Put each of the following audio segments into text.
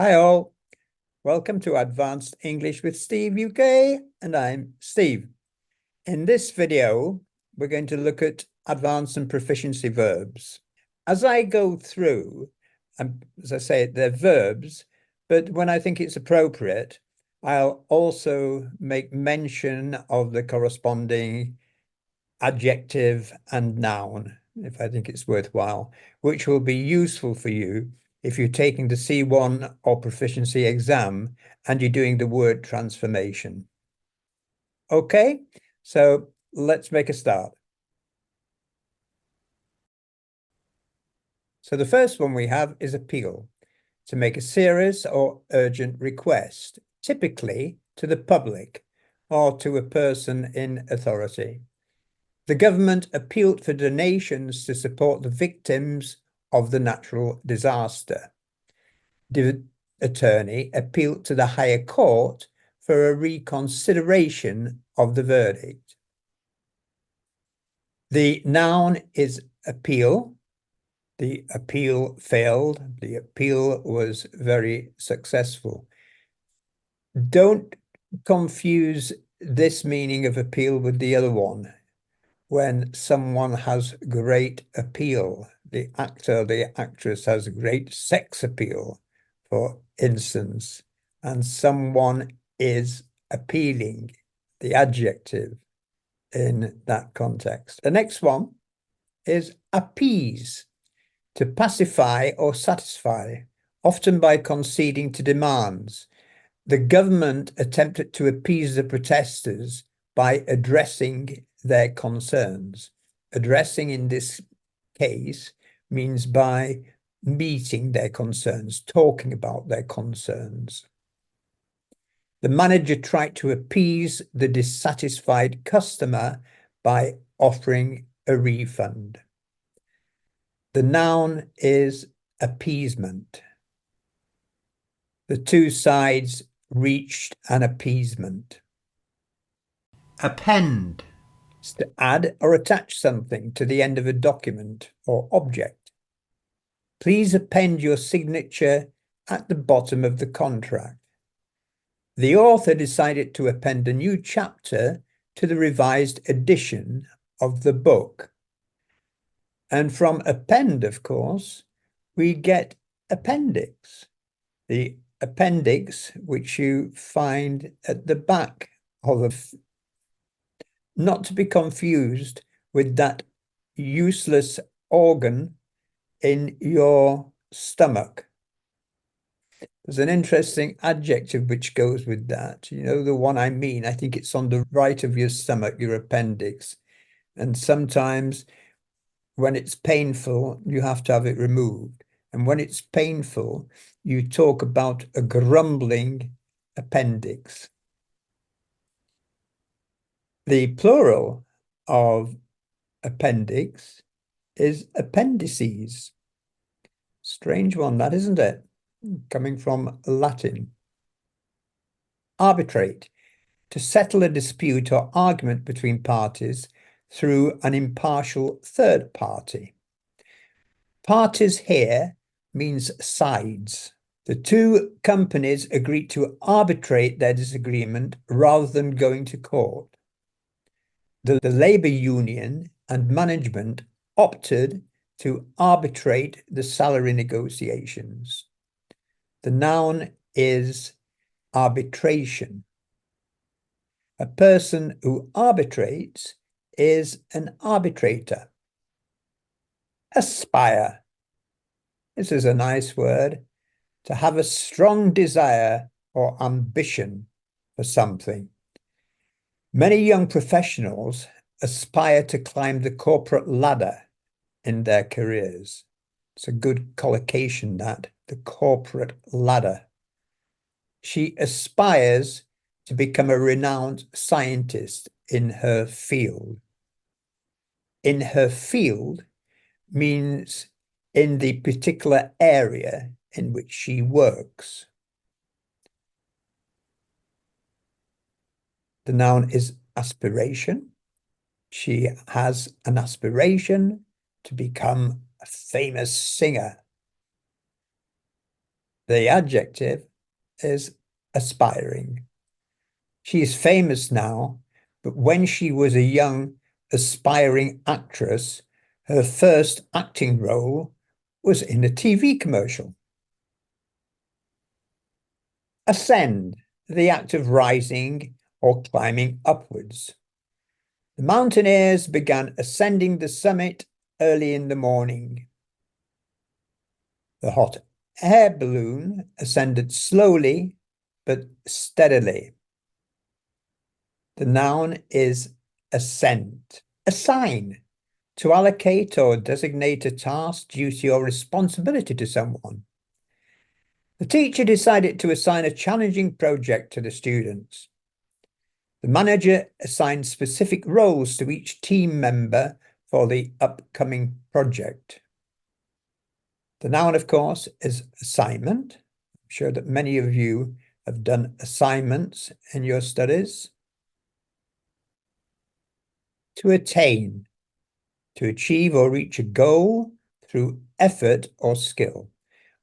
Hi all, welcome to Advanced English with Steve UK, and I'm Steve. In this video, we're going to look at advanced and proficiency verbs. As I go through, as I say, they're verbs, but when I think it's appropriate, I'll also make mention of the corresponding adjective and noun, if I think it's worthwhile, which will be useful for you if you're taking the C1 or proficiency exam and you're doing the word transformation. Okay, so let's make a start. So the first one we have is appeal, to make a serious or urgent request, typically to the public or to a person in authority. The government appealed for donations to support the victims of the natural disaster. The attorney appealed to the higher court for a reconsideration of the verdict. The noun is appeal. The appeal failed. The appeal was very successful. Don't confuse this meaning of appeal with the other one. When someone has great appeal, the actor, the actress has great sex appeal, for instance, and someone is appealing, the adjective in that context. The next one is appease, to pacify or satisfy, often by conceding to demands. The government attempted to appease the protesters by addressing their concerns. Addressing in this case means by meeting their concerns, talking about their concerns. The manager tried to appease the dissatisfied customer by offering a refund. The noun is appeasement. The two sides reached an appeasement. Append, is to add or attach something to the end of a document or object. Please append your signature at the bottom of the contract. The author decided to append a new chapter to the revised edition of the book. And from append, of course, we get appendix. The appendix, which you find at the back of a, not to be confused with that useless organ in your stomach. There's an interesting adjective which goes with that. You know the one I mean? I think it's on the right of your stomach, your appendix. And sometimes when it's painful, you have to have it removed. And when it's painful, you talk about a grumbling appendix. The plural of appendix is appendices. Strange one, that, isn't it? Coming from Latin. Arbitrate, to settle a dispute or argument between parties through an impartial third party. Parties here means sides. The two companies agreed to arbitrate their disagreement rather than going to court. The labor union and management opted to arbitrate the salary negotiations. The noun is arbitration. A person who arbitrates is an arbitrator. Aspire. This is a nice word. To have a strong desire or ambition for something. Many young professionals aspire to climb the corporate ladder in their careers. It's a good collocation, that, the corporate ladder. She aspires to become a renowned scientist in her field. In her field means in the particular area in which she works. The noun is aspiration. She has an aspiration to become a famous singer. The adjective is aspiring. She is famous now, but when she was a young, aspiring actress, her first acting role was in a TV commercial. Ascend, the act of rising or climbing upwards. The mountaineers began ascending the summit early in the morning. The hot air balloon ascended slowly but steadily. The noun is ascend. Assign, to allocate or designate a task, duty, or responsibility to someone. The teacher decided to assign a challenging project to the students. The manager assigned specific roles to each team member for the upcoming project. The noun, of course, is assignment. I'm sure that many of you have done assignments in your studies. To attain, to achieve or reach a goal through effort or skill.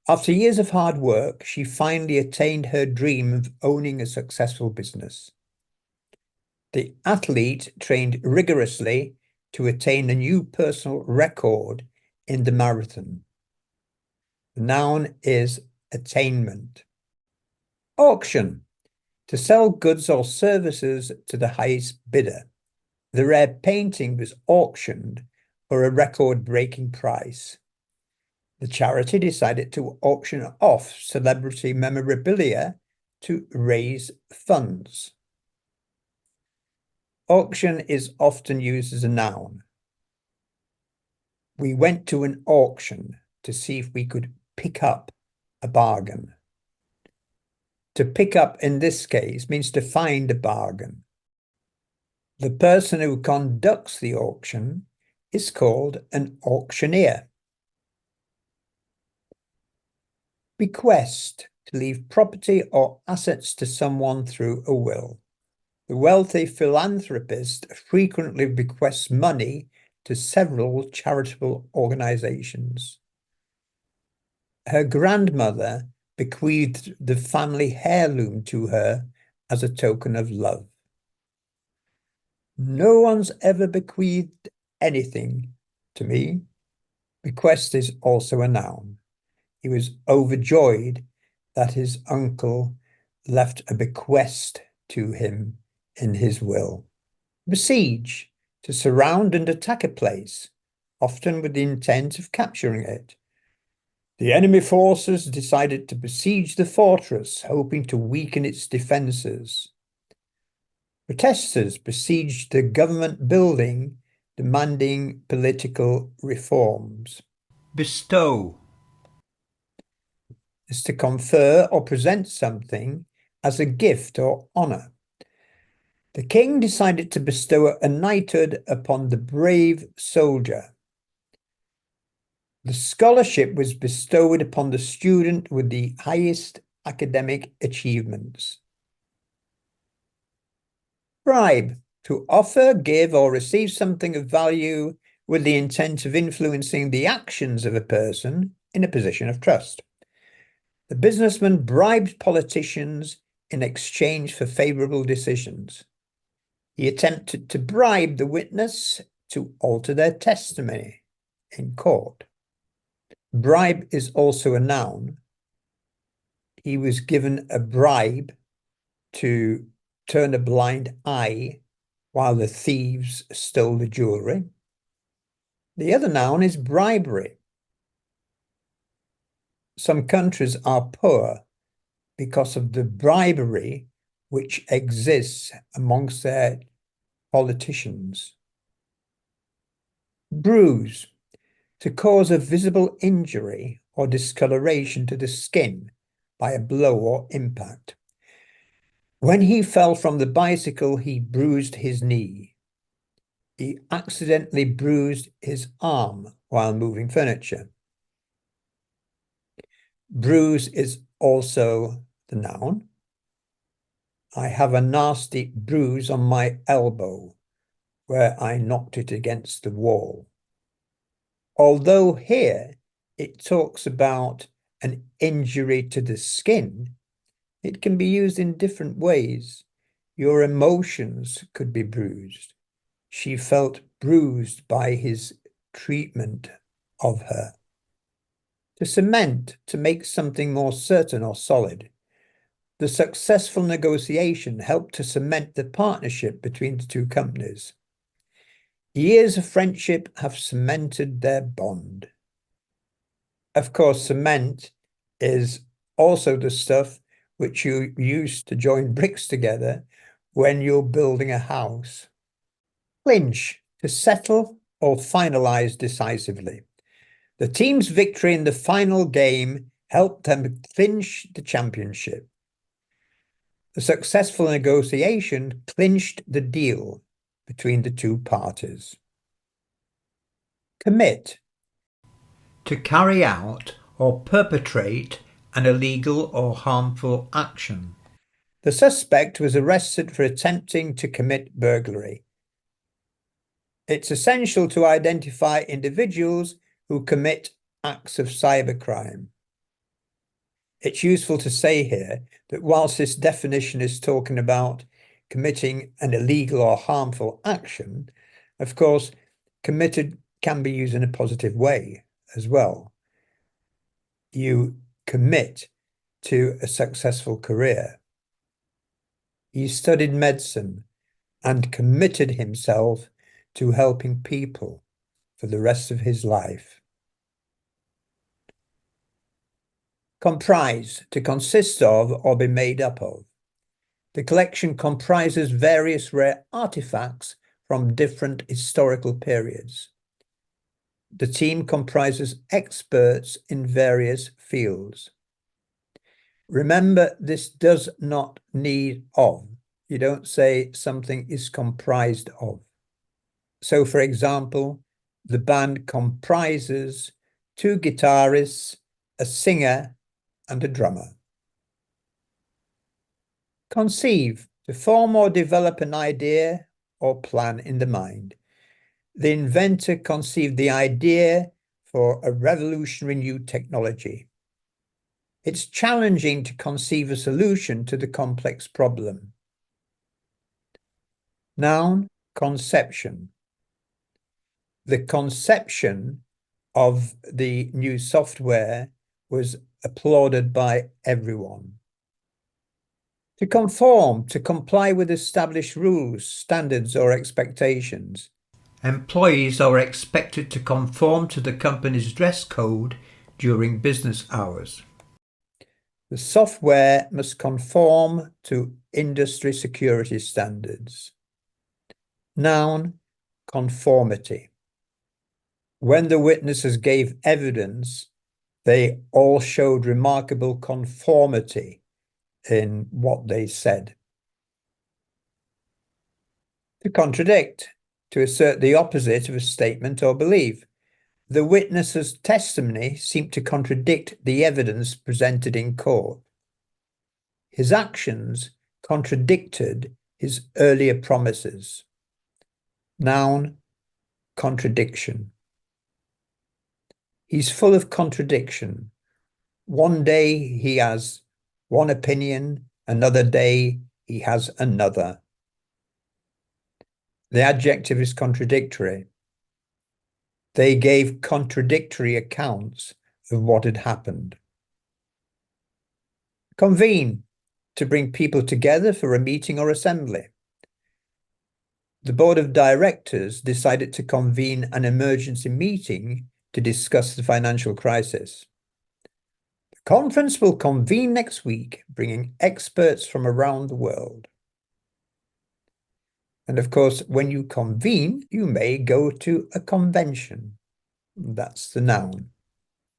After years of hard work, she finally attained her dream of owning a successful business. The athlete trained rigorously to attain a new personal record in the marathon. The noun is attainment. Auction, to sell goods or services to the highest bidder. The rare painting was auctioned for a record-breaking price. The charity decided to auction off celebrity memorabilia to raise funds. Auction is often used as a noun. We went to an auction to see if we could pick up a bargain. To pick up in this case means to find a bargain. The person who conducts the auction is called an auctioneer. Bequest, to leave property or assets to someone through a will. The wealthy philanthropist frequently bequests money to several charitable organizations. Her grandmother bequeathed the family heirloom to her as a token of love. No one's ever bequeathed anything to me. Bequest is also a noun. He was overjoyed that his uncle left a bequest to him in his will. Besiege, to surround and attack a place, often with the intent of capturing it. The enemy forces decided to besiege the fortress, hoping to weaken its defenses. Protesters besieged the government building, demanding political reforms. Bestow is to confer or present something as a gift or honor. The king decided to bestow a knighthood upon the brave soldier. The scholarship was bestowed upon the student with the highest academic achievements. Bribe, to offer, give, or receive something of value with the intent of influencing the actions of a person in a position of trust. The businessman bribed politicians in exchange for favorable decisions. He attempted to bribe the witness to alter their testimony in court. Bribe is also a noun. He was given a bribe to turn a blind eye while the thieves stole the jewelry. The other noun is bribery. Some countries are poor because of the bribery which exists amongst their politicians. Bruise, to cause a visible injury or discoloration to the skin by a blow or impact. When he fell from the bicycle, he bruised his knee. He accidentally bruised his arm while moving furniture. Bruise is also the noun. I have a nasty bruise on my elbow where I knocked it against the wall. Although here it talks about an injury to the skin, it can be used in different ways. Your emotions could be bruised. She felt bruised by his treatment of her. To cement, to make something more certain or solid. The successful negotiation helped to cement the partnership between the two companies. Years of friendship have cemented their bond. Of course, cement is also the stuff which you use to join bricks together when you're building a house. Clinch, to settle or finalize decisively. The team's victory in the final game helped them clinch the championship. The successful negotiation clinched the deal between the two parties. Commit, to carry out or perpetrate an illegal or harmful action. The suspect was arrested for attempting to commit burglary. It's essential to identify individuals who commit acts of cybercrime. It's useful to say here that whilst this definition is talking about committing an illegal or harmful action, of course, committed can be used in a positive way as well. You commit to a successful career. He studied medicine and committed himself to helping people for the rest of his life. Comprise, to consist of or be made up of. The collection comprises various rare artifacts from different historical periods. The team comprises experts in various fields. Remember, this does not need of. You don't say something is comprised of. So, for example, the band comprises 2 guitarists, a singer, and a drummer. Conceive, to form or develop an idea or plan in the mind. The inventor conceived the idea for a revolutionary new technology. It's challenging to conceive a solution to the complex problem. Noun, conception. The conception of the new software was applauded by everyone. To conform, to comply with established rules, standards, or expectations. Employees are expected to conform to the company's dress code during business hours. The software must conform to industry security standards. Noun, conformity. When the witnesses gave evidence, they all showed remarkable conformity in what they said. To contradict, to assert the opposite of a statement or belief. The witness's testimony seemed to contradict the evidence presented in court. His actions contradicted his earlier promises. Noun, contradiction. He's full of contradiction. One day he has one opinion, another day he has another. The adjective is contradictory. They gave contradictory accounts of what had happened. Convene, to bring people together for a meeting or assembly. The board of directors decided to convene an emergency meeting to discuss the financial crisis. The conference will convene next week, bringing experts from around the world. And of course, when you convene, you may go to a convention. That's the noun,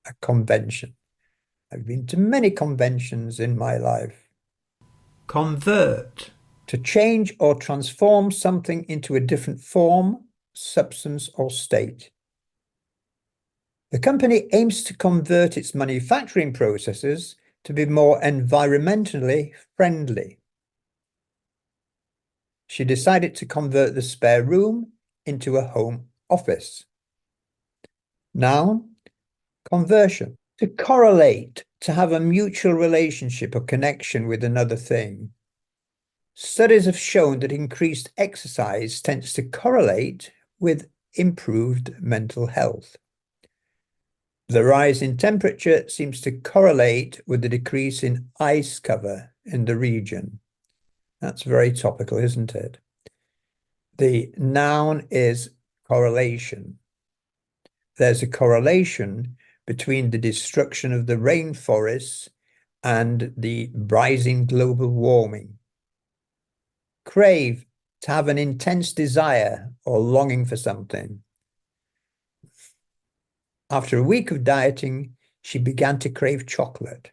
a convention. I've been to many conventions in my life. Convert, to change or transform something into a different form, substance, or state. The company aims to convert its manufacturing processes to be more environmentally friendly. She decided to convert the spare room into a home office. Noun, conversion. To correlate, to have a mutual relationship or connection with another thing. Studies have shown that increased exercise tends to correlate with improved mental health. The rise in temperature seems to correlate with the decrease in ice cover in the region. That's very topical, isn't it? The noun is correlation. There's a correlation between the destruction of the rainforests and the rising global warming. Crave, to have an intense desire or longing for something. After a week of dieting, she began to crave chocolate.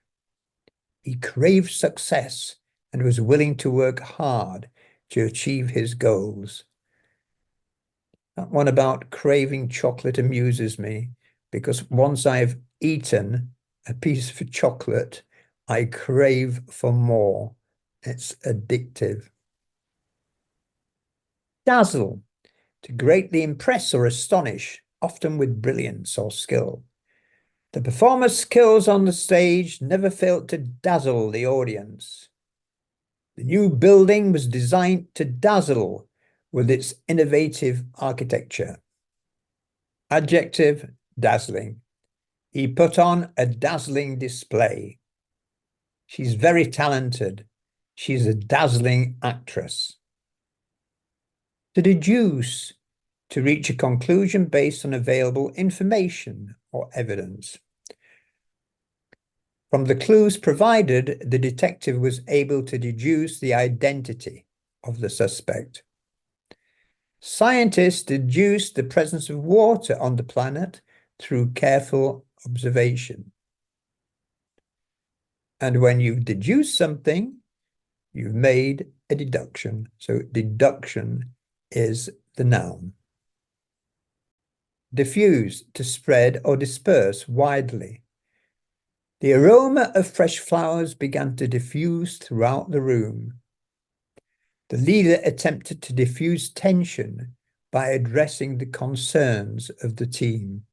He craved success and was willing to work hard to achieve his goals. That one about craving chocolate amuses me because once I've eaten a piece of chocolate, I crave for more. It's addictive. Dazzle, to greatly impress or astonish, often with brilliance or skill. The performer's skills on the stage never failed to dazzle the audience. The new building was designed to dazzle with its innovative architecture. Adjective, dazzling. He put on a dazzling display. She's very talented. She's a dazzling actress. To deduce, to reach a conclusion based on available information or evidence. From the clues provided, the detective was able to deduce the identity of the suspect. Scientists deduced the presence of water on the planet through careful observation. And when you've deduced something, you've made a deduction. So deduction is the noun. Diffuse, to spread or disperse widely. The aroma of fresh flowers began to diffuse throughout the room. The leader attempted to diffuse tension by addressing the concerns of the team.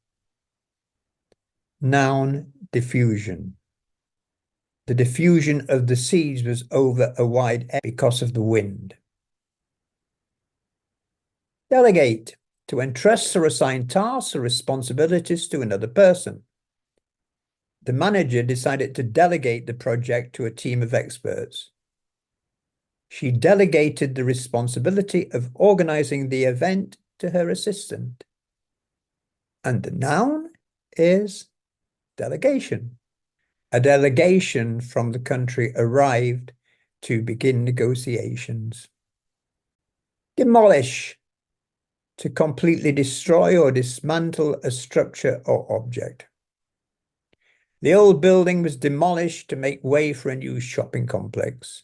Noun, diffusion. The diffusion of the seeds was over a wide area because of the wind. Delegate, to entrust or assign tasks or responsibilities to another person. The manager decided to delegate the project to a team of experts. She delegated the responsibility of organizing the event to her assistant. And the noun is delegation. A delegation from the country arrived to begin negotiations. Demolish, to completely destroy or dismantle a structure or object. The old building was demolished to make way for a new shopping complex.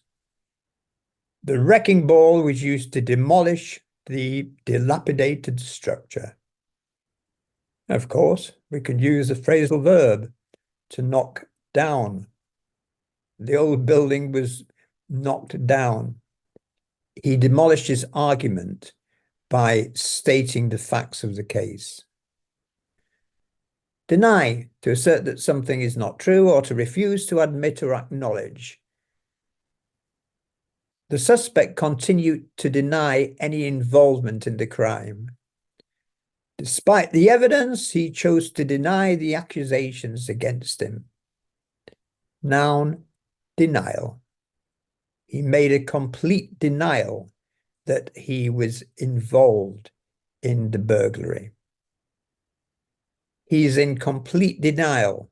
The wrecking ball was used to demolish the dilapidated structure. Of course, we can use a phrasal verb to knock down. The old building was knocked down. He demolished his argument by stating the facts of the case. Deny, to assert that something is not true or to refuse to admit or acknowledge. The suspect continued to deny any involvement in the crime. Despite the evidence, he chose to deny the accusations against him. Noun, denial. He made a complete denial that he was involved in the burglary. He is in complete denial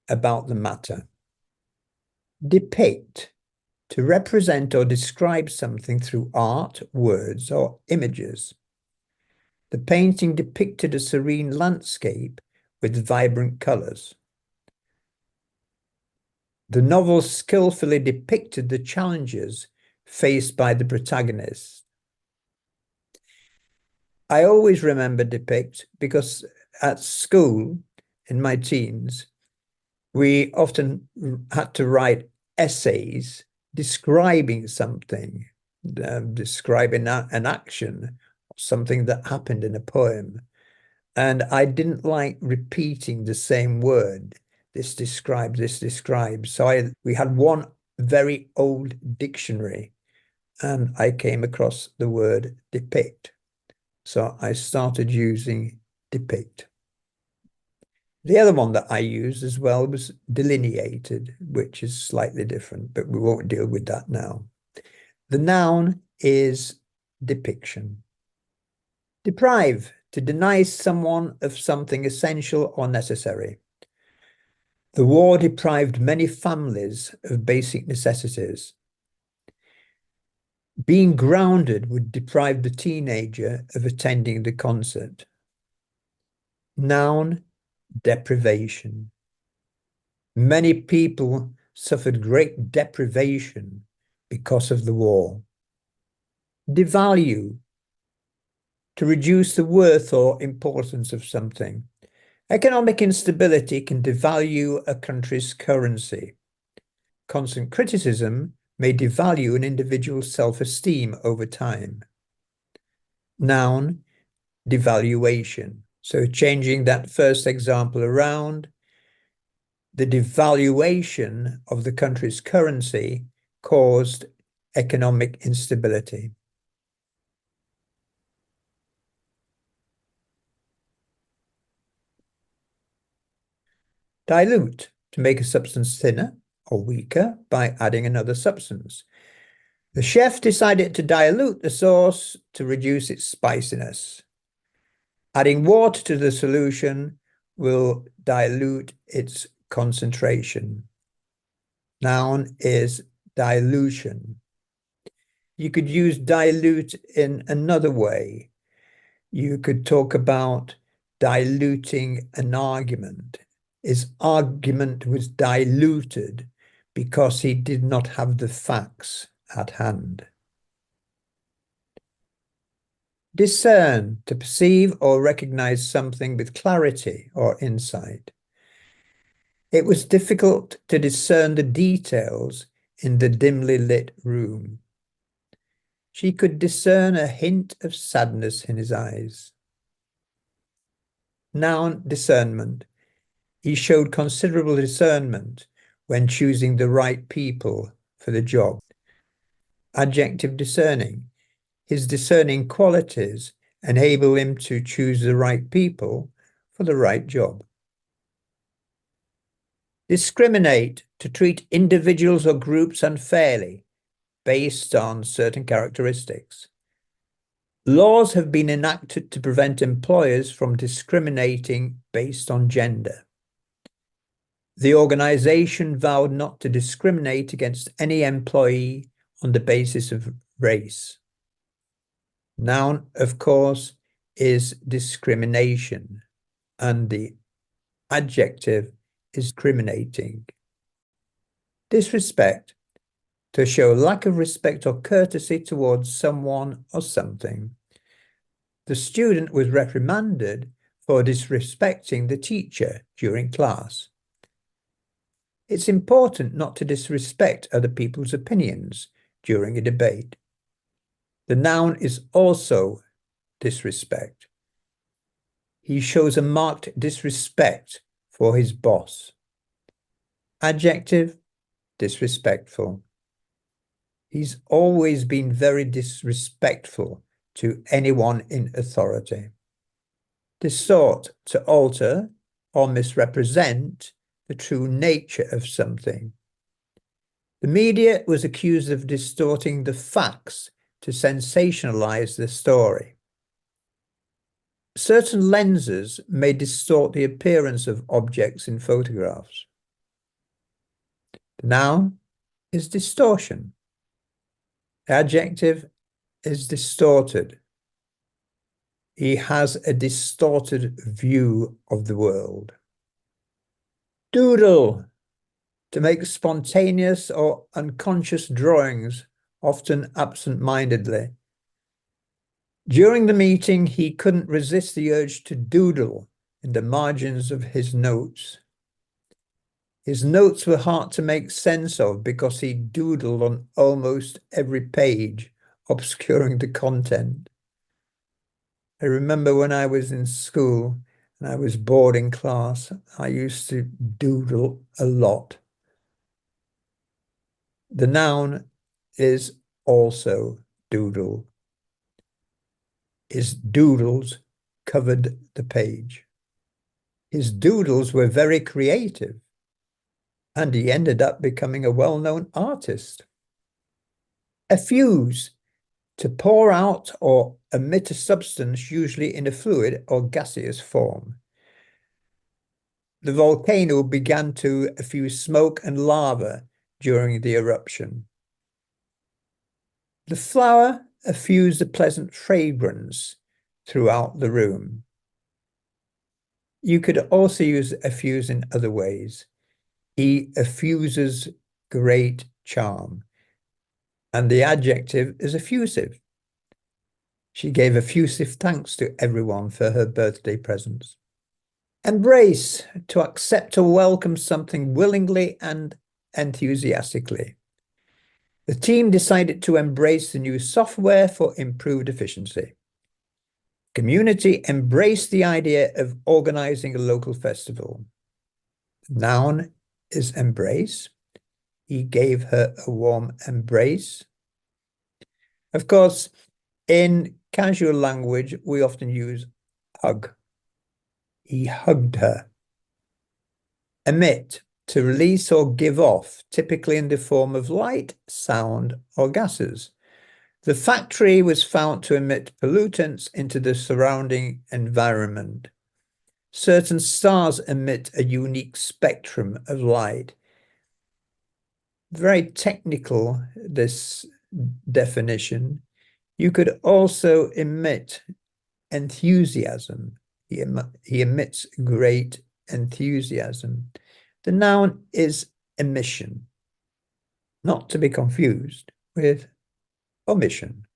about the matter. Depict, to represent or describe something through art, words, or images. The painting depicted a serene landscape with vibrant colors. The novel skillfully depicted the challenges faced by the protagonist. I always remember depict because at school, in my teens, we often had to write essays describing something, describing an action, something that happened in a poem. And I didn't like repeating the same word. this describes, this describes. So we had one very old dictionary and I came across the word depict. So I started using depict. The other one that I used as well was delineated, which is slightly different, but we won't deal with that now. The noun is depiction. Deprive, to deny someone of something essential or necessary. The war deprived many families of basic necessities. Being grounded would deprive the teenager of attending the concert. Noun, deprivation. Many people suffered great deprivation because of the war. Devalue, to reduce the worth or importance of something. Economic instability can devalue a country's currency. Constant criticism may devalue an individual's self-esteem over time. Noun, devaluation. So changing that first example around, the devaluation of the country's currency caused economic instability. Dilute, to make a substance thinner or weaker by adding another substance. The chef decided to dilute the sauce to reduce its spiciness. Adding water to the solution will dilute its concentration. Noun is dilution. You could use dilute in another way. You could talk about diluting an argument. His argument was diluted because he did not have the facts at hand. Discern, to perceive or recognize something with clarity or insight. It was difficult to discern the details in the dimly lit room. She could discern a hint of sadness in his eyes. Noun, discernment. He showed considerable discernment when choosing the right people for the job. Adjective, discerning. His discerning qualities enable him to choose the right people for the right job. Discriminate, to treat individuals or groups unfairly based on certain characteristics. Laws have been enacted to prevent employers from discriminating based on gender. The organization vowed not to discriminate against any employee on the basis of race. Noun, of course, is discrimination, and the adjective is discriminating. Disrespect, to show lack of respect or courtesy towards someone or something. The student was reprimanded for disrespecting the teacher during class. It's important not to disrespect other people's opinions during a debate. The noun is also disrespect. He shows a marked disrespect for his boss. Adjective, disrespectful. He's always been very disrespectful to anyone in authority. Distort, to alter or misrepresent the true nature of something. The media was accused of distorting the facts to sensationalize the story. Certain lenses may distort the appearance of objects in photographs. The noun is distortion. The adjective is distorted. He has a distorted view of the world. Doodle, to make spontaneous or unconscious drawings, often absent-mindedly. During the meeting, he couldn't resist the urge to doodle in the margins of his notes. His notes were hard to make sense of because he doodled on almost every page, obscuring the content. I remember when I was in school When I was bored in class, I used to doodle a lot. The noun is also doodle. His doodles covered the page. His doodles were very creative, and he ended up becoming a well-known artist. Effuse, to pour out or emit a substance, usually in a fluid or gaseous form. The volcano began to effuse smoke and lava during the eruption. The flower effused a pleasant fragrance throughout the room. You could also use effuse in other ways. He effuses great charm. And the adjective is effusive. She gave effusive thanks to everyone for her birthday presents. Embrace, to accept or welcome something willingly and enthusiastically. The team decided to embrace the new software for improved efficiency. Community embraced the idea of organizing a local festival. The noun is embrace. He gave her a warm embrace. Of course, in casual language, we often use hug. He hugged her. Emit, to release or give off, typically in the form of light, sound, or gases. The factory was found to emit pollutants into the surrounding environment. Certain stars emit a unique spectrum of light. Very technical, this definition. You could also emit enthusiasm. He emits great enthusiasm. The noun is emission, not to be confused with omission,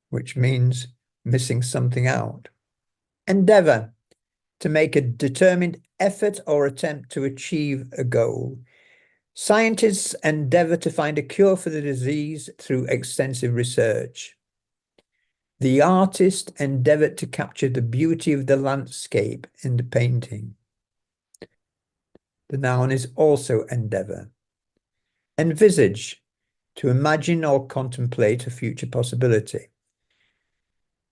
which means missing something out. Endeavor, to make a determined effort or attempt to achieve a goal. Scientists endeavor to find a cure for the disease through extensive research. The artist endeavored to capture the beauty of the landscape in the painting. The noun is also endeavor. Envisage, to imagine or contemplate a future possibility.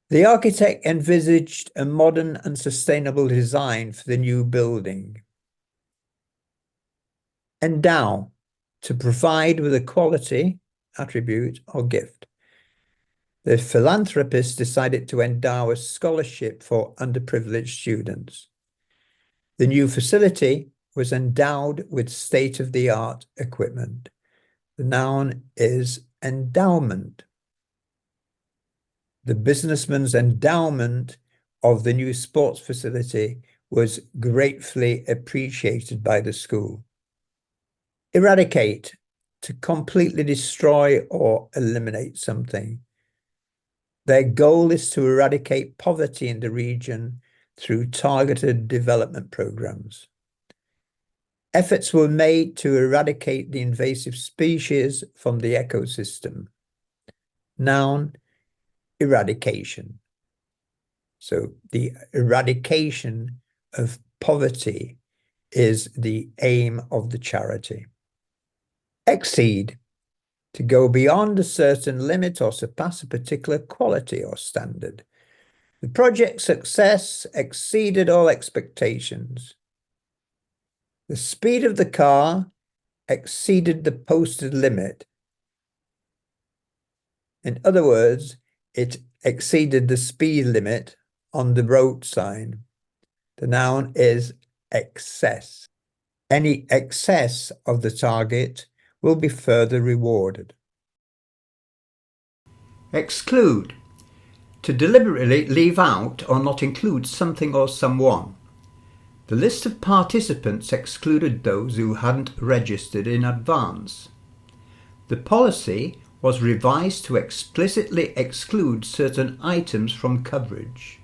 The architect envisaged a modern and sustainable design for the new building. Endow, to provide with a quality, attribute, or gift. The philanthropist decided to endow a scholarship for underprivileged students. The new facility was endowed with state-of-the-art equipment. The noun is endowment. The businessman's endowment of the new sports facility was gratefully appreciated by the school. Eradicate, to completely destroy or eliminate something. Their goal is to eradicate poverty in the region through targeted development programs. Efforts were made to eradicate the invasive species from the ecosystem. Noun, eradication. So the eradication of poverty is the aim of the charity. Exceed, to go beyond a certain limit or surpass a particular quality or standard. The project's success exceeded all expectations. The speed of the car exceeded the posted limit. In other words, it exceeded the speed limit on the road sign. The noun is excess. Any excess of the target will be further rewarded. Exclude, to deliberately leave out or not include something or someone. The list of participants excluded those who hadn't registered in advance. The policy was revised to explicitly exclude certain items from coverage.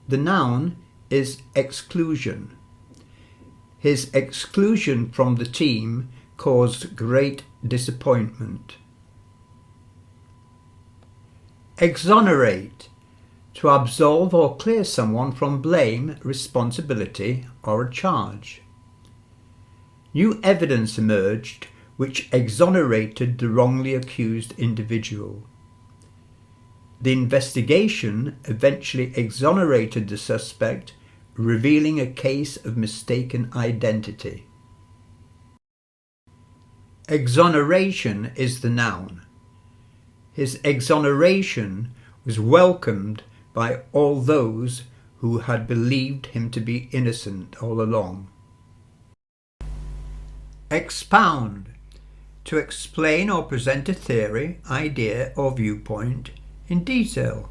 The noun is exclusion. His exclusion from the team caused great disappointment. Exonerate, To absolve or clear someone from blame, responsibility, or a charge. New evidence emerged which exonerated the wrongly accused individual. The investigation eventually exonerated the suspect, revealing a case of mistaken identity. Exoneration is the noun. His exoneration was welcomed by all those who had believed him to be innocent all along. Expound. To explain or present a theory, idea, or viewpoint in detail.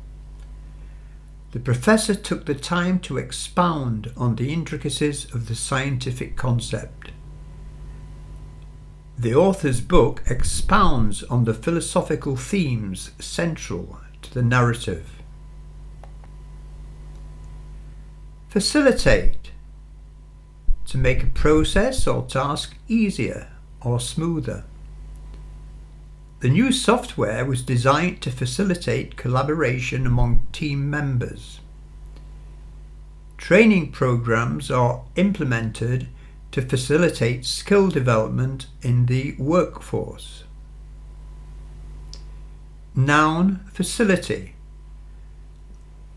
The professor took the time to expound on the intricacies of the scientific concept. The author's book expounds on the philosophical themes central to the narrative. Facilitate. To make a process or task easier or smoother. The new software was designed to facilitate collaboration among team members. Training programs are implemented to facilitate skill development in the workforce. Noun facility.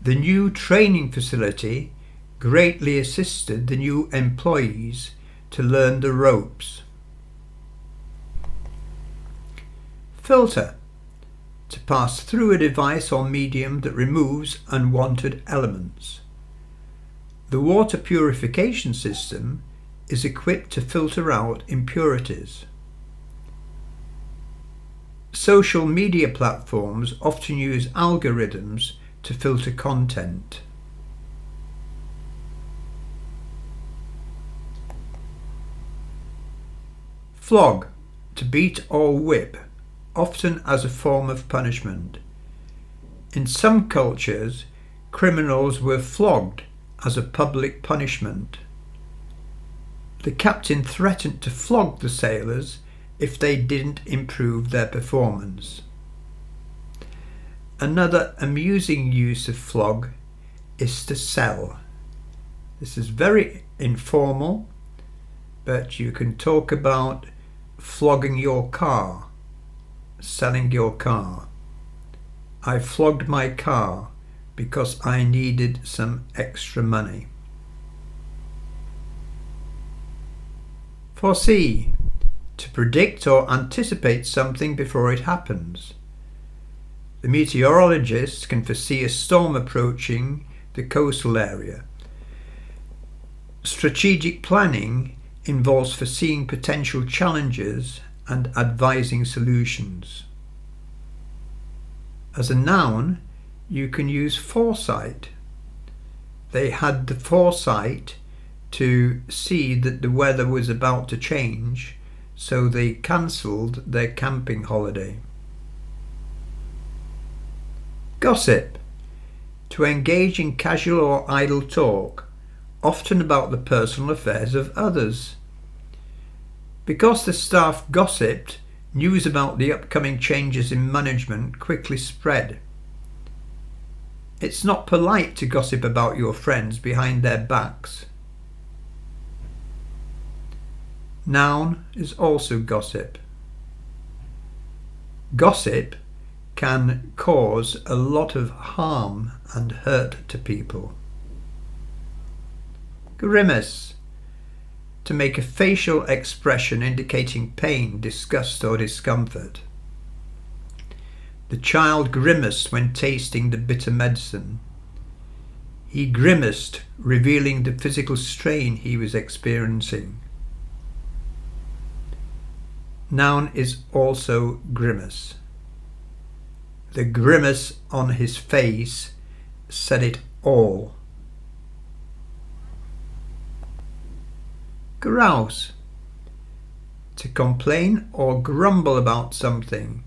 The new training facility greatly assisted the new employees to learn the ropes. Filter. To pass through a device or medium that removes unwanted elements. The water purification system is equipped to filter out impurities. Social media platforms often use algorithms to filter content. Flog. To beat or whip, often as a form of punishment. In some cultures, criminals were flogged as a public punishment. The captain threatened to flog the sailors if they didn't improve their performance. Another amusing use of flog is to sell. This is very informal, but you can talk about flogging your car, selling your car. I flogged my car because I needed some extra money. Foresee. To predict or anticipate something before it happens. The meteorologists can foresee a storm approaching the coastal area. Strategic planning involves foreseeing potential challenges and advising solutions. As a noun, you can use foresight. They had the foresight to see that the weather was about to change, so they cancelled their camping holiday. Gossip. To engage in casual or idle talk, often about the personal affairs of others. Because the staff gossiped, news about the upcoming changes in management quickly spread. It's not polite to gossip about your friends behind their backs. Noun is also gossip. Gossip can cause a lot of harm and hurt to people. Grimace. To make a facial expression indicating pain, disgust, or discomfort. The child grimaced when tasting the bitter medicine. He grimaced, revealing the physical strain he was experiencing. Noun is also grimace. The grimace on his face said it all. Grouse. To complain or grumble about something.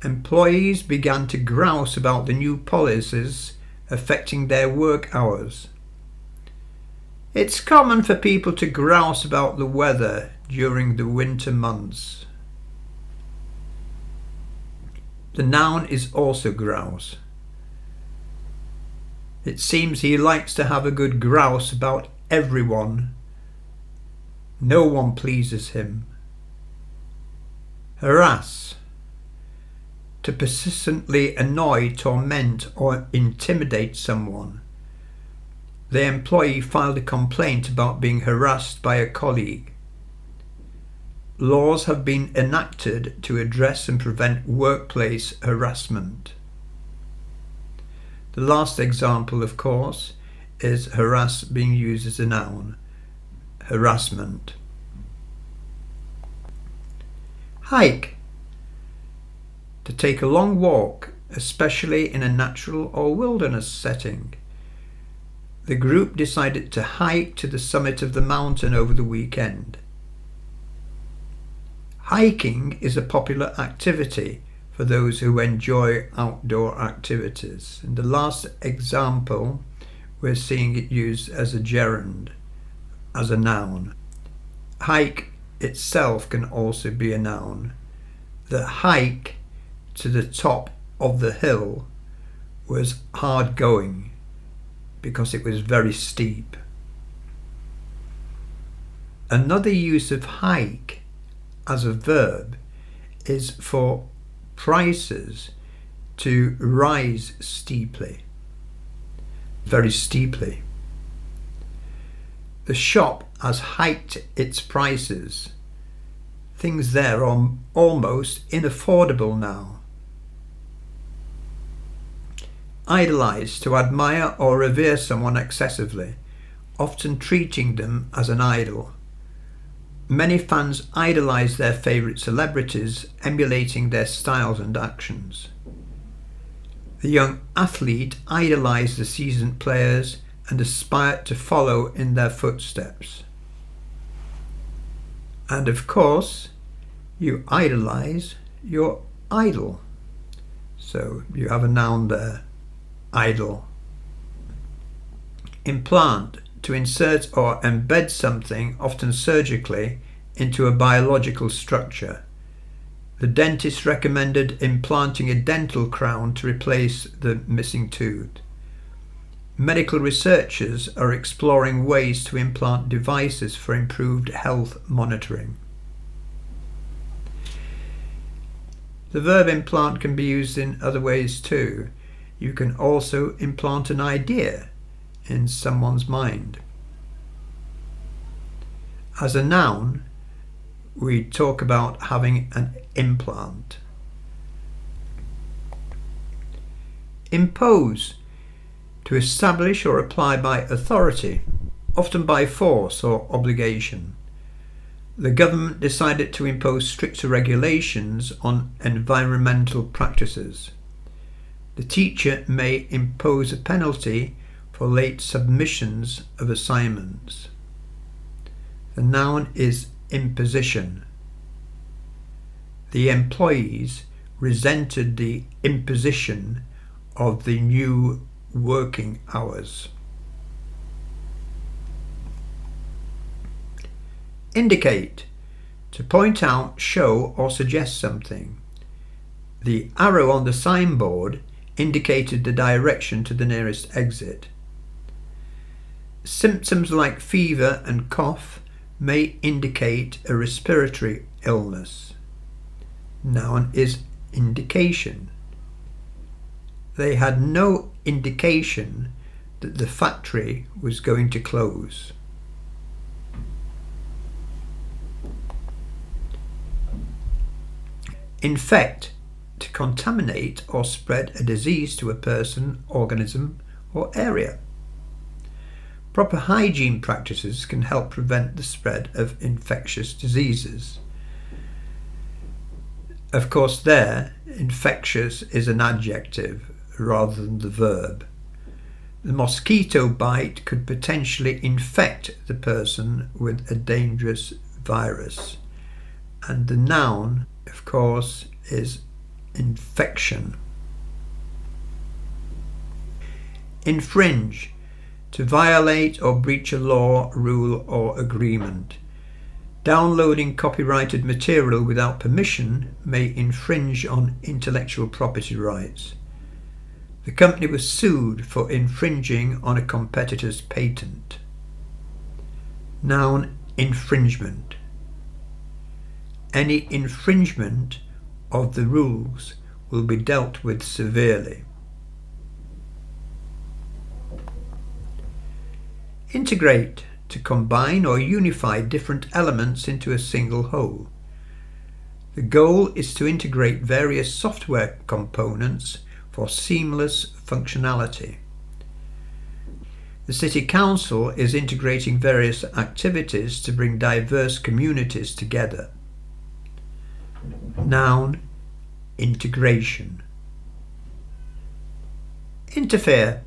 Employees began to grouse about the new policies affecting their work hours. It's common for people to grouse about the weather during the winter months. The noun is also grouse. It seems he likes to have a good grouse about everyone. No one pleases him. Harass. To persistently annoy, torment, or intimidate someone. The employee filed a complaint about being harassed by a colleague. Laws have been enacted to address and prevent workplace harassment. The last example, of course, is harass being used as a noun. Harassment. Hike. To take a long walk, especially in a natural or wilderness setting. The group decided to hike to the summit of the mountain over the weekend. Hiking is a popular activity for those who enjoy outdoor activities. In the last example, we're seeing it used as a gerund, as a noun. Hike itself can also be a noun. The hike to the top of the hill was hard going because it was very steep. Another use of hike as a verb is for prices to rise steeply, very steeply. The shop has hiked its prices. Things there are almost inaffordable now. Idolize, to admire or revere someone excessively, often treating them as an idol. Many fans idolize their favorite celebrities, emulating their styles and actions. The young athlete idolized the seasoned players and aspired to follow in their footsteps. And of course, you idolize your idol. So you have a noun there, idol. Implant, to insert or embed something, often surgically, into a biological structure. The dentist recommended implanting a dental crown to replace the missing tooth. Medical researchers are exploring ways to implant devices for improved health monitoring. The verb implant can be used in other ways too. You can also implant an idea in someone's mind. As a noun, we talk about having an implant. Impose, to establish or apply by authority, often by force or obligation. The government decided to impose stricter regulations on environmental practices. The teacher may impose a penalty for late submissions of assignments. The noun is imposition. The employees resented the imposition of the new working hours. Indicate, to point out, show or suggest something. The arrow on the signboard indicated the direction to the nearest exit. Symptoms like fever and cough may indicate a respiratory illness. Noun is indication. They had no indication that the factory was going to close. Infect, to contaminate or spread a disease to a person, organism, or area. Proper hygiene practices can help prevent the spread of infectious diseases. Of course, there, infectious is an adjective rather than the verb. The mosquito bite could potentially infect the person with a dangerous virus. And the noun, of course, is infection. Infringe, to violate or breach a law, rule, or agreement. Downloading copyrighted material without permission may infringe on intellectual property rights. The company was sued for infringing on a competitor's patent. Noun, infringement. Any infringement of the rules will be dealt with severely. Integrate, to combine or unify different elements into a single whole. The goal is to integrate various software components for seamless functionality. The City Council is integrating various activities to bring diverse communities together. Noun, integration. Interfere,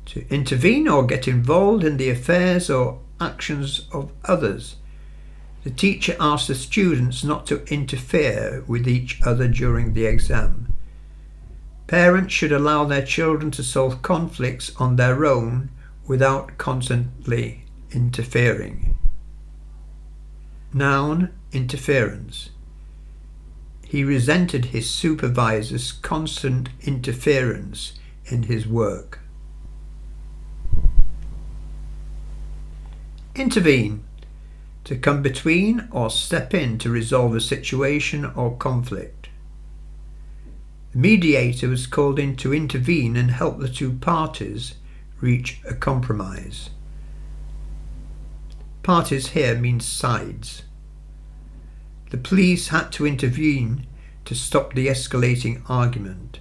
to intervene or get involved in the affairs or actions of others. The teacher asks the students not to interfere with each other during the exam. Parents should allow their children to solve conflicts on their own without constantly interfering. Noun, interference. He resented his supervisor's constant interference in his work. Intervene, to come between or step in to resolve a situation or conflict. The mediator was called in to intervene and help the two parties reach a compromise. Parties here means sides. The police had to intervene to stop the escalating argument.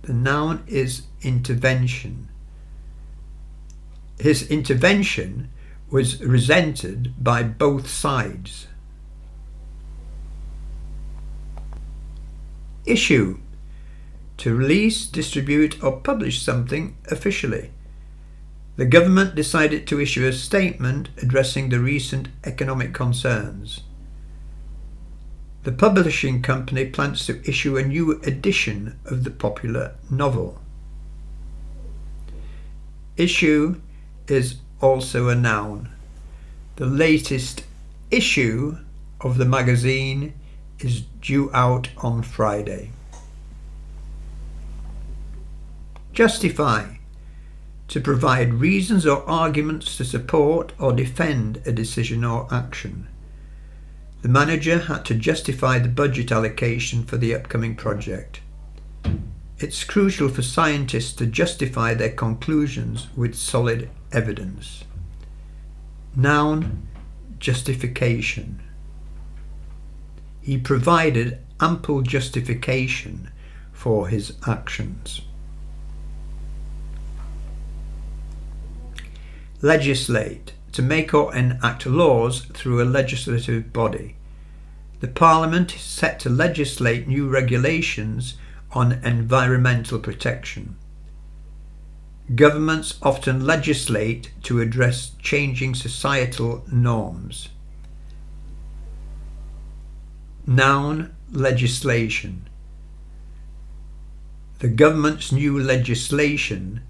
The noun is intervention. His intervention was resented by both sides. Issue, to release, distribute or publish something officially. The government decided to issue a statement addressing the recent economic concerns. The publishing company plans to issue a new edition of the popular novel. Issue is also a noun. The latest issue of the magazine is due out on Friday. Justify, to provide reasons or arguments to support or defend a decision or action. The manager had to justify the budget allocation for the upcoming project. It's crucial for scientists to justify their conclusions with solid evidence. Noun, justification. He provided ample justification for his actions. Legislate, to make or enact laws through a legislative body. The Parliament is set to legislate new regulations on environmental protection. Governments often legislate to address changing societal norms. Noun, legislation. The government's new legislation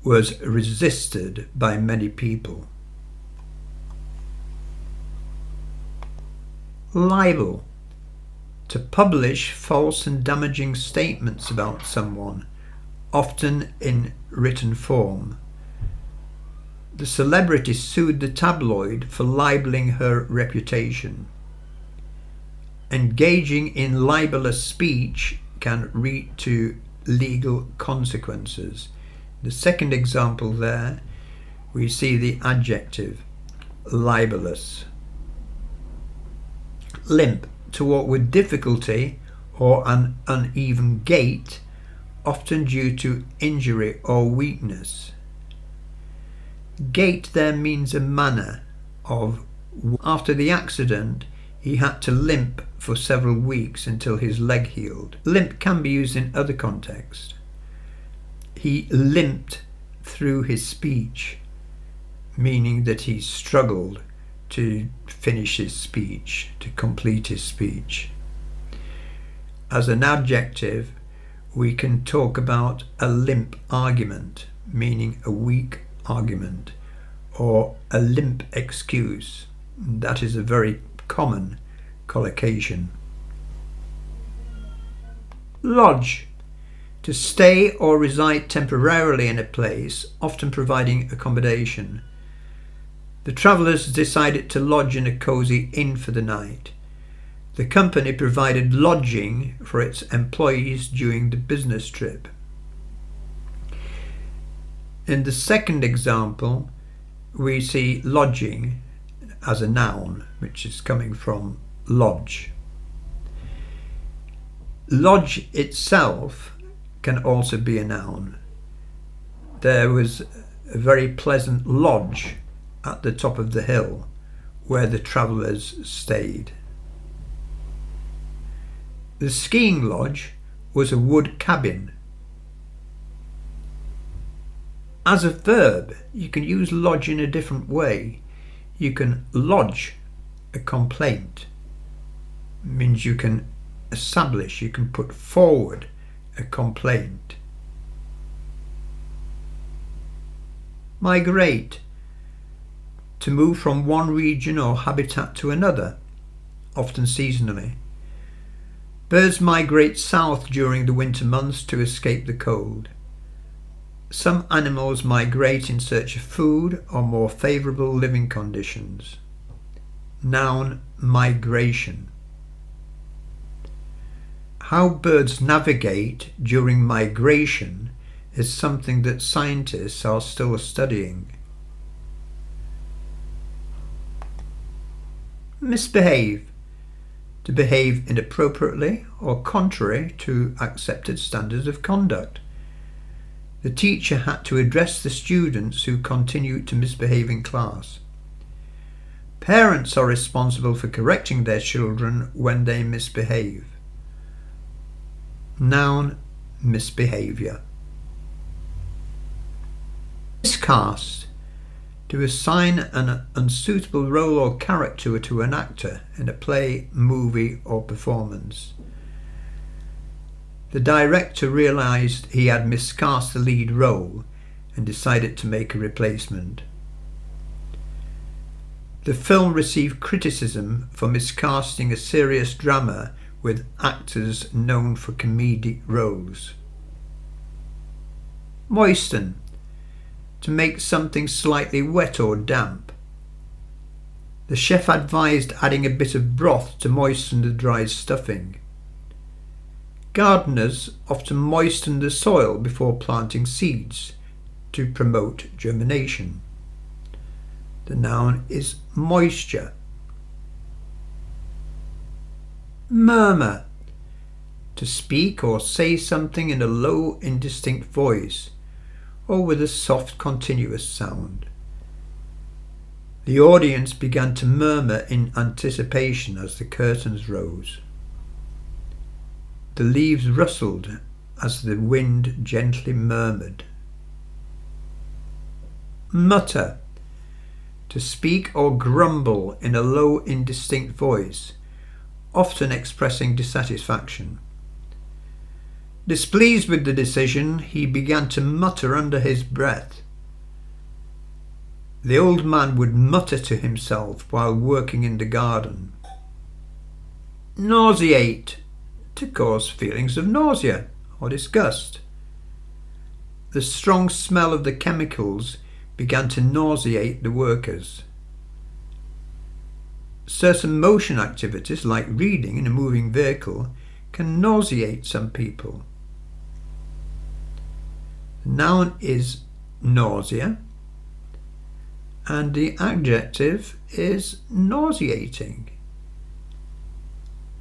was resisted by many people. Libel, to publish false and damaging statements about someone, often in written form. The celebrity sued the tabloid for libeling her reputation. Engaging in libelous speech can lead to legal consequences. The second example there, we see the adjective libelous. Limp, to walk with difficulty or an uneven gait, often due to injury or weakness. Gait there means a manner of. After the accident, he had to limp for several weeks until his leg healed. Limp can be used in other contexts. He limped through his speech, meaning that he struggled to finish his speech, to complete his speech. As an adjective, we can talk about a limp argument, meaning a weak argument, or a limp excuse. That is a very common collocation. Lodge, To stay or reside temporarily in a place, often providing accommodation. The travellers decided to lodge in a cosy inn for the night. The company provided lodging for its employees during the business trip. In the second example, we see lodging as a noun, which is coming from lodge. Lodge itself can also be a noun. There was a very pleasant lodge at the top of the hill where the travellers stayed. The skiing lodge was a wood cabin. As a verb, you can use lodge in a different way. You can lodge a complaint. It means you can establish, you can put forward a complaint. Migrate, to move from one region or habitat to another, often seasonally. Birds migrate south during the winter months to escape the cold. Some animals migrate in search of food or more favourable living conditions. Noun, migration. How birds navigate during migration is something that scientists are still studying. Misbehave, to behave inappropriately or contrary to accepted standards of conduct. The teacher had to address the students who continued to misbehave in class. Parents are responsible for correcting their children when they misbehave. Noun, misbehaviour. Miscast, to assign an unsuitable role or character to an actor in a play, movie or performance. The director realised he had miscast the lead role and decided to make a replacement. The film received criticism for miscasting a serious drama with actors known for comedic roles. Moisten, to make something slightly wet or damp. The chef advised adding a bit of broth to moisten the dry stuffing. Gardeners often moisten the soil before planting seeds to promote germination. The noun is moisture. Murmur, to speak or say something in a low, indistinct voice, or with a soft, continuous sound. The audience began to murmur in anticipation as the curtains rose. The leaves rustled as the wind gently murmured. Mutter, to speak or grumble in a low, indistinct voice, often expressing dissatisfaction. Displeased with the decision, he began to mutter under his breath. The old man would mutter to himself while working in the garden. Nauseate, to cause feelings of nausea or disgust. The strong smell of the chemicals began to nauseate the workers. Certain motion activities, like reading in a moving vehicle, can nauseate some people. The noun is nausea, and the adjective is nauseating.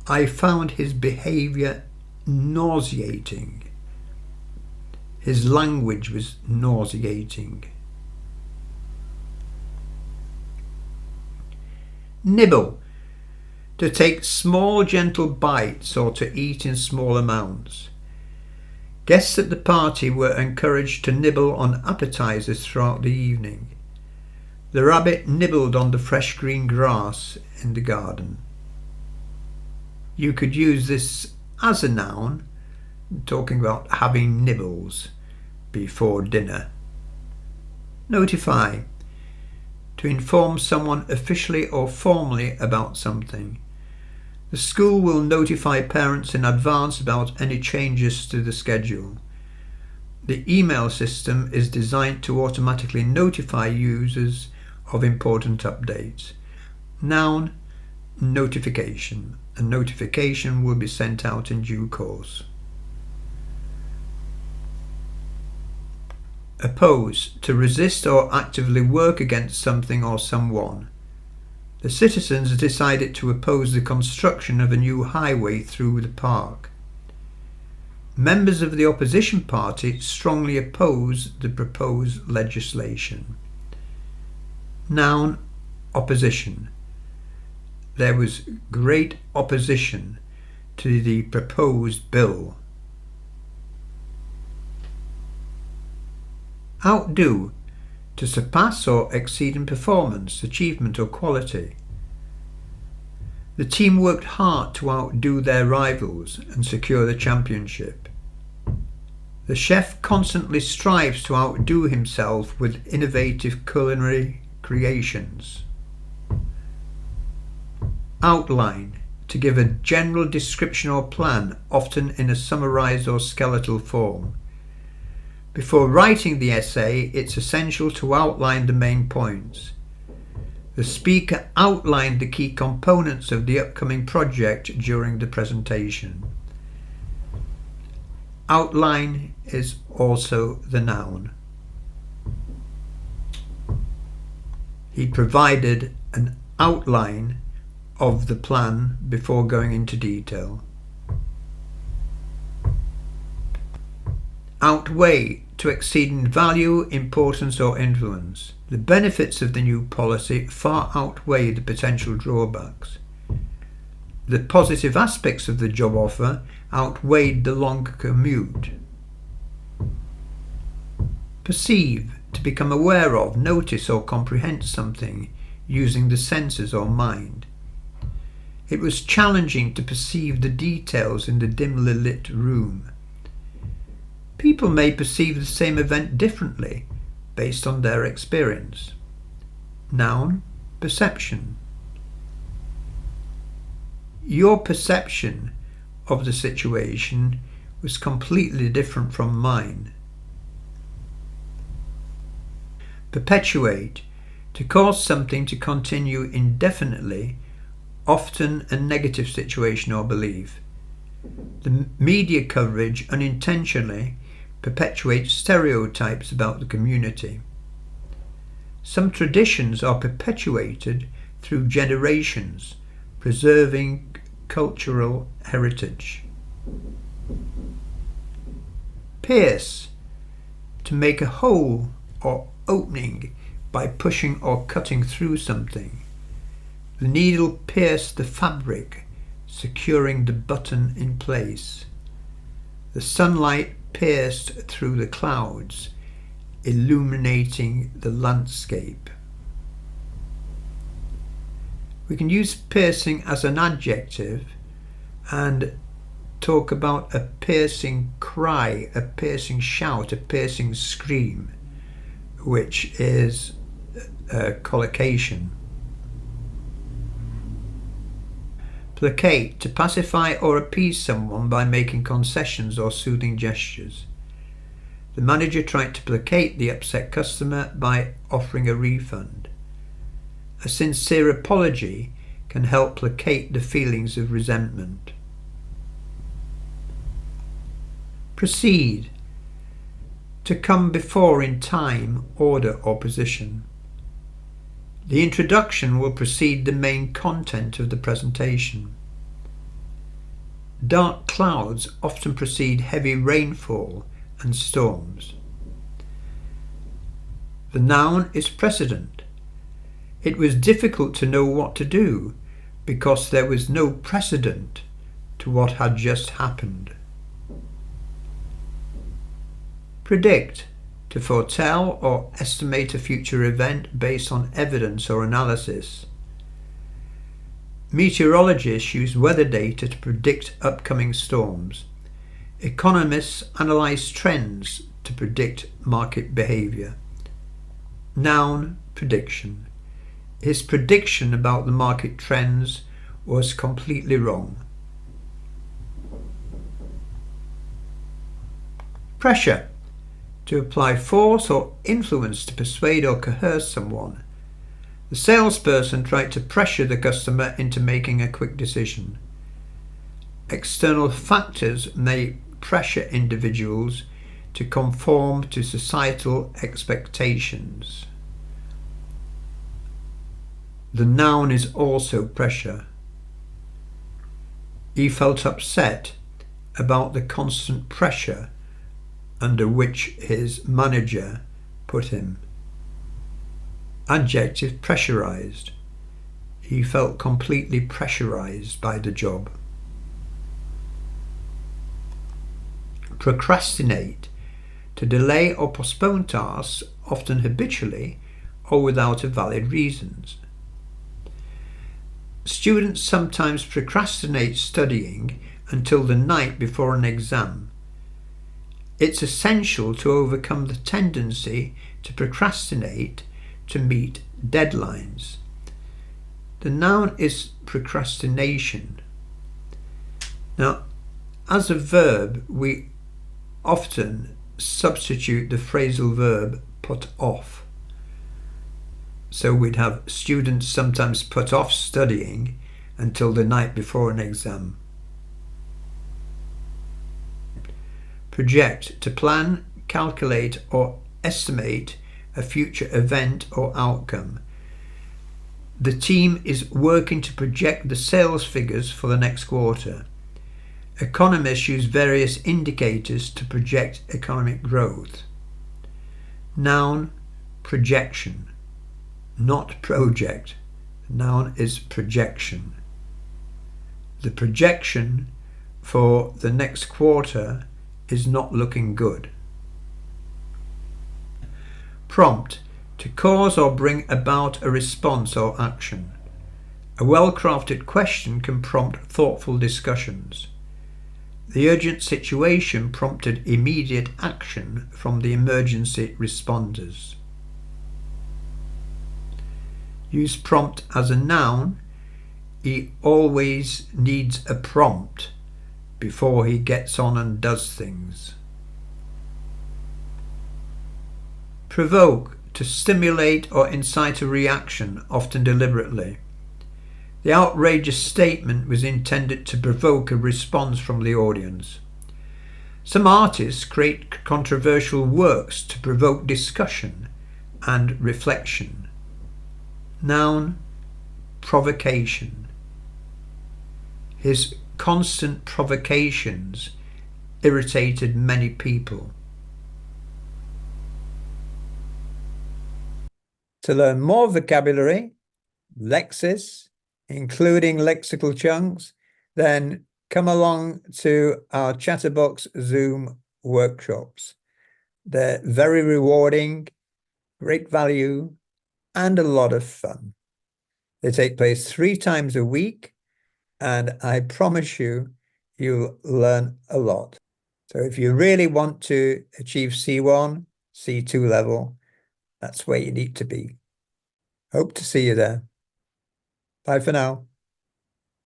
I found his behaviour nauseating. His language was nauseating. Nibble, to take small gentle bites or to eat in small amounts. Guests at the party were encouraged to nibble on appetizers throughout the evening. The rabbit nibbled on the fresh green grass in the garden. You could use this as a noun, talking about having nibbles before dinner. Notify, to inform someone officially or formally about something. The school will notify parents in advance about any changes to the schedule. The email system is designed to automatically notify users of important updates. Noun, notification. A notification will be sent out in due course. Oppose, to resist or actively work against something or someone. The citizens decided to oppose the construction of a new highway through the park. Members of the opposition party strongly opposed the proposed legislation. Noun, opposition. There was great opposition to the proposed bill. Outdo, to surpass or exceed in performance, achievement or quality. The team worked hard to outdo their rivals and secure the championship. The chef constantly strives to outdo himself with innovative culinary creations. Outline, to give a general description or plan, often in a summarized or skeletal form. Before writing the essay, it's essential to outline the main points. The speaker outlined the key components of the upcoming project during the presentation. Outline is also the noun. He provided an outline of the plan before going into detail. Outweigh, to exceed in value, importance or influence. The benefits of the new policy far outweigh the potential drawbacks. The positive aspects of the job offer outweighed the longer commute. Perceive, to become aware of, notice or comprehend something using the senses or mind. It was challenging to perceive the details in the dimly lit room. People may perceive the same event differently based on their experience. Noun, perception. Your perception of the situation was completely different from mine. Perpetuate, to cause something to continue indefinitely, often a negative situation or belief. The media coverage unintentionally perpetuates stereotypes about the community. Some traditions are perpetuated through generations, preserving cultural heritage. Pierce, to make a hole or opening by pushing or cutting through something. The needle pierced the fabric, securing the button in place. The sunlight pierced through the clouds, illuminating the landscape. We can use piercing as an adjective and talk about a piercing cry, a piercing shout, a piercing scream, which is a collocation. Placate, to pacify or appease someone by making concessions or soothing gestures. The manager tried to placate the upset customer by offering a refund. A sincere apology can help placate the feelings of resentment. Proceed, to come before in time, order or position. The introduction will precede the main content of the presentation. Dark clouds often precede heavy rainfall and storms. The noun is precedent. It was difficult to know what to do because there was no precedent to what had just happened. Predict, to foretell or estimate a future event based on evidence or analysis. Meteorologists use weather data to predict upcoming storms. Economists analyze trends to predict market behavior. Noun, prediction. His prediction about the market trends was completely wrong. Pressure, To apply force or influence to persuade or coerce someone. The salesperson tried to pressure the customer into making a quick decision. External factors may pressure individuals to conform to societal expectations. The noun is also pressure. He felt upset about the constant pressure under which his manager put him. Adjective, pressurized. He felt completely pressurized by the job. Procrastinate, to delay or postpone tasks, often habitually or without a valid reasons. Students sometimes procrastinate studying until the night before an exam. It's essential to overcome the tendency to procrastinate to meet deadlines. The noun is procrastination. Now, as a verb, we often substitute the phrasal verb put off. So we'd have students sometimes put off studying until the night before an exam. Project, to plan, calculate, or estimate a future event or outcome. The team is working to project the sales figures for the next quarter. Economists use various indicators to project economic growth. Noun, projection, not project. The noun is projection. The projection for the next quarter is not looking good. Prompt, to cause or bring about a response or action. A well-crafted question can prompt thoughtful discussions. The urgent situation prompted immediate action from the emergency responders. Use prompt as a noun. He always needs a prompt before he gets on and does things. Provoke, to stimulate or incite a reaction, often deliberately. The outrageous statement was intended to provoke a response from the audience. Some artists create controversial works to provoke discussion and reflection. Noun, provocation. His constant provocations irritated many people. To learn more vocabulary, lexis, including lexical chunks, then come along to our Chatterbox Zoom workshops. They're very rewarding, great value, and a lot of fun. They take place 3 times a week, and I promise you, you'll learn a lot. So if you really want to achieve C1, C2 level, that's where you need to be. Hope to see you there. Bye for now.